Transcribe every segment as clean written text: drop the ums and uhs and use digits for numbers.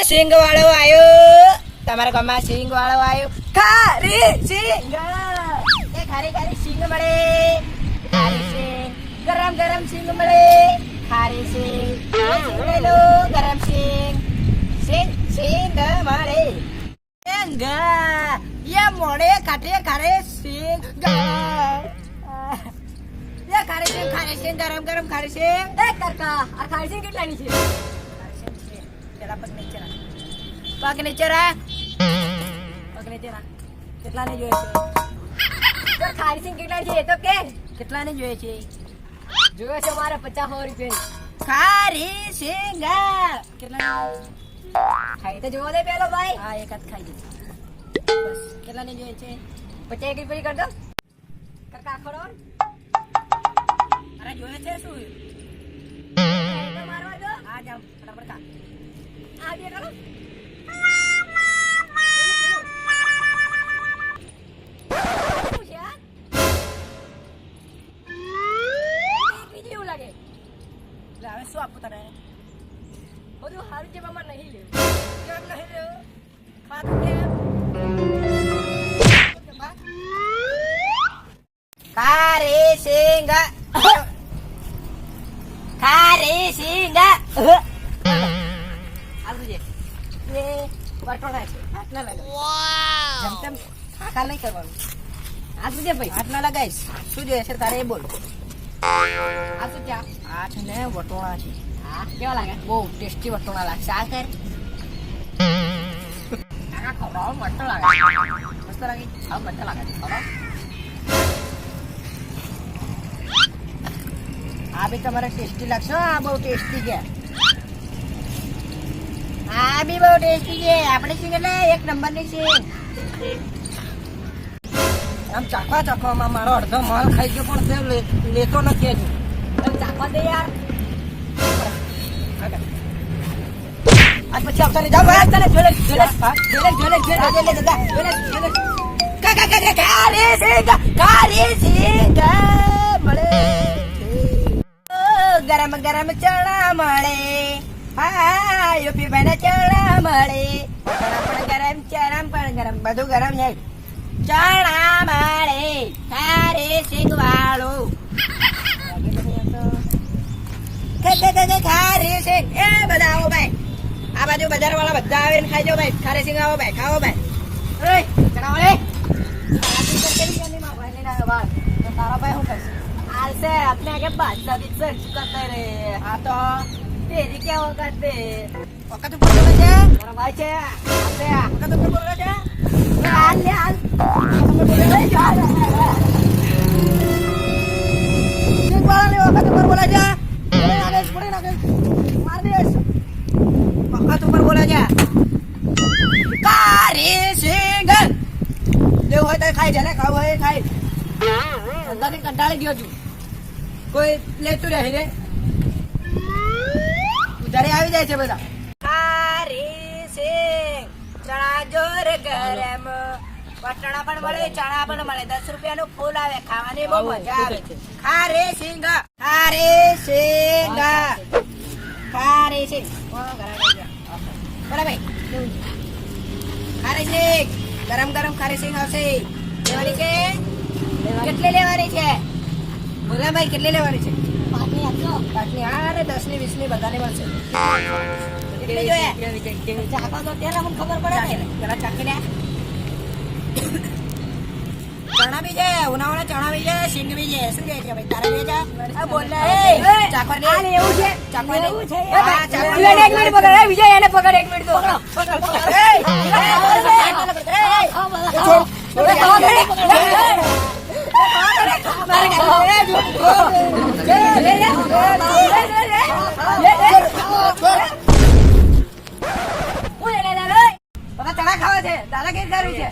સિંગ વાળો આવ્યો તમારા ગામમાં સિંગ વાળો આવ્યો ખારી સિંગ એ ખારી ખારી સિંગ મળે ખારી સિંગ ગરમ ગરમ સિંગ મળે ખારી સિંગ લઈ લો ગરમ સિંગ સિંગ સિંગ મળે સિંગ ये मोड़े काटे खारे सिंग ये खारे सिंग गरम गरम खारे सिंग ए काका आ खारे सिंग કેટલાની છે જરા પગ નીચે રાખ પગ નીચે રાખ કેટલાની જોઈએ છે તો ખારે સિંગ કેટલાની છે એ તો કે કેટલાની જોઈએ છે મારે 50 રૂપિયા ખારી સિંગ કેટલાની ખાઈ તો જોવો દે પેલો ભાઈ હા એક હાથ ખાઈ દે બસ કેટલાની જોઈએ છે 50 રૂપિયા કર દો કાકા ખોડો અરે જોઈએ છે શું તો મારવા દો આ જાવ ફટાફટ ખા આ દે કરો કેવું લાગે લે હવે શું આપું તને બધું હારું છે મામા નહીં લેવું કેમ નહીં લેવું ખાતું કેમ ખારી સિંગ આલુ જે એ વટોણા છે હાથ ના લગાવ વાવ જમ તેમ ખાખા નહીં કરવાનું આલુ જે ભાઈ હાથ ના લગાઈશ શું જોઈએ છે તારે એ બોલ આ શું છે આ છે ને વટોણા છે હા કેવા લાગે બહુ ટેસ્ટી વટોણા લાગશે આ કર કાકા ખવડાવો મસ્ત લાગે મસ્ત લાગે હા મસ્ત લાગે ખવડાવો આ બી તમારે ટેસ્ટી લાગશે આ બહુ ટેસ્ટી છે આ બી બહુ ટેસ્ટી છે આપણે સિંગ એટલે એક નંબરની સિંગ આમ ચાખવામાં મારો અડધો માલ ખાઈ ગયો પણ તે લેતો નથી હજુ ચાખવા દે યાર આજ પછી આવતા નહીં જાવ તને જોડે ખારી સિંગ મળે ગરમ ગરમ ચણા મળે હા યુપી ભાઈ ચણા મળે ચણા પણ ગરમ બધું ગરમ છે ચણા મળે ખારી સિંગ વાળું ખારી સિંગ એ બધા આવો ભાઈ આ બાજુ બજાર વાળા બધા આવીને ખાઈ જાઓ ભાઈ ખારી સિંગ આવો ભાઈ ખાવો ભાઈ ચણા મળે તારા ભાઈ શું કરશે हालसे अपने आगे बादशाह भी सर करते रे हाँ तो तेरी क्या वो करते वक्त ऊपर बोला जा मेरा भाई छे हालसे वक्त ऊपर बोला जा हाल ले हाल सिंग वाला ने वक्त ऊपर बोला जा आगे पड़े ना मार दे वक्त ऊपर बोला जा कारी सिंग ले होय तो खाई जाने खाओ होय खाई अंदर ने कंटाळे दियो छु કોઈ લેતું રહે રે ઉધારે આવી જાય છે બધા ખારી સિંગ ચણા જોર ગરમ વટણા પણ મળે ચણા પણ મળે 10 રૂપિયાનું ફૂલ આવે ખાવાની બહુ મજા આવે ખારી સિંગ બરાબર ખારી સિંગ ગરમ ગરમ ખારી સિંગ આવશે લેવાની છે કેટલી લેવાની છે બોલા ભાઈ કેટલી લેવાની છે પાટલી અરે 10 ની 20 ની બધાને મળશે કેટલી જોઈએ ચાખો તો ત્યારે મને ખબર પડે ને જરા ચાખીને ચણા બી છે ઉનાવાળા ચણા બી છે સિંગ બી છે શું કહે છે ભાઈ તારે બી છે આ બોલ ને ચાખો ને આ એવું છે ચાખો ને એવું છે હા ચાખો ને 1 મિનિટ પકડ એ વિજય એને પકડ 1 મિનિટ તો પકડ ચણા ખાવા છે દાદા કઈ સારું છે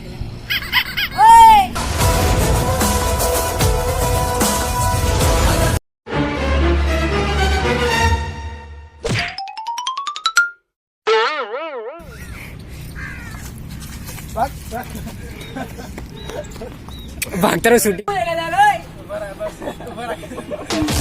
ભાગતારો શૂટિંગ બરાબર